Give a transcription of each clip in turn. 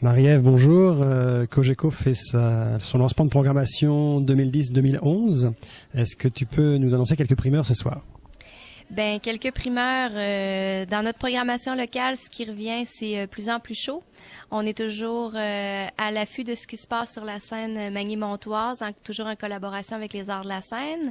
Marie-Ève, bonjour. Cogeco fait son lancement de programmation 2010-2011. Est-ce que tu peux nous annoncer quelques primeurs ce soir? Ben quelques primeurs dans notre programmation locale. Ce qui revient, c'est plus en plus chaud. On est toujours à l'affût de ce qui se passe sur la scène Magny-Montoise, toujours en collaboration avec les Arts de la scène.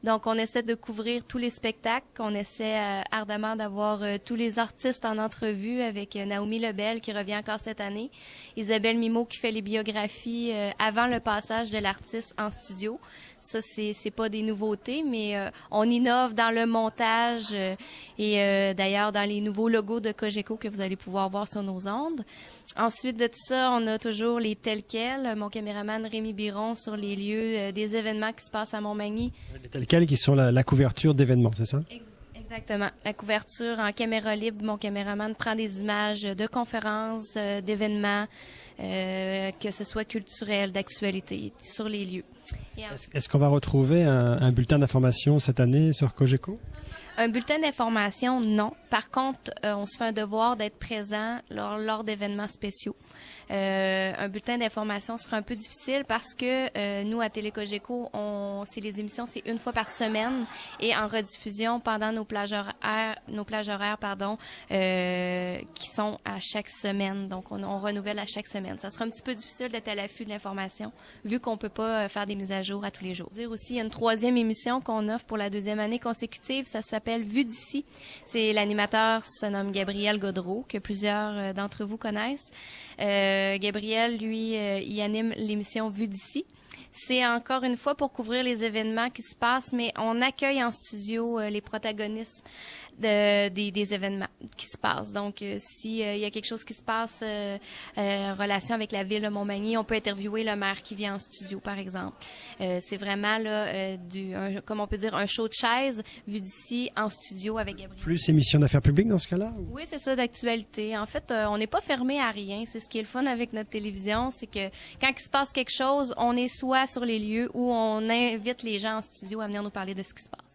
Donc, on essaie de couvrir tous les spectacles. On essaie ardemment d'avoir tous les artistes en entrevue avec Naomi Lebel qui revient encore cette année, Isabelle Mimot qui fait les biographies avant le passage de l'artiste en studio. Ça, c'est pas des nouveautés, mais on innove dans le montage et d'ailleurs dans les nouveaux logos de Cogeco que vous allez pouvoir voir sur nos ondes. Ensuite de ça, on a toujours les tels quels. Mon caméraman Rémi Biron sur les lieux des événements qui se passent à Montmagny. Les tels quels qui sont la couverture d'événements, c'est ça? Exactement. La couverture en caméra libre. Mon caméraman prend des images de conférences, d'événements, que ce soit culturels, d'actualité, sur les lieux. Est-ce qu'on va retrouver un bulletin d'information cette année sur Cogeco? Un bulletin d'information, non. Par contre, on se fait un devoir d'être présent lors d'événements spéciaux. Un bulletin d'information sera un peu difficile parce que nous, à Télé-Cogeco, les émissions, c'est une fois par semaine et en rediffusion pendant nos plages horaires, qui sont à chaque semaine. Donc, on renouvelle à chaque semaine. Ça sera un petit peu difficile d'être à l'affût de l'information vu qu'on peut pas faire des mises à jour à tous les jours. Dire aussi, il y a une troisième émission qu'on offre pour la deuxième année consécutive. Ça s'appelle Vue d'ici. C'est l'animateur se nomme Gabriel Godreau, que plusieurs d'entre vous connaissent. Gabriel, lui, il anime l'émission Vue d'ici. C'est encore une fois pour couvrir les événements qui se passent, mais on accueille en studio les protagonistes des événements qui se passent. Donc, s'il y a quelque chose qui se passe en relation avec la ville de Montmagny, on peut interviewer le maire qui vient en studio, par exemple. C'est vraiment là comme on peut dire, un show de chaise vu d'ici en studio avec Gabriel. Plus émission d'affaires publiques dans ce cas-là? Oui, c'est ça, d'actualité. En fait, on n'est pas fermé à rien. C'est ce qui est le fun avec notre télévision, c'est que quand il se passe quelque chose, on est soit sur les lieux ou on invite les gens en studio à venir nous parler de ce qui se passe.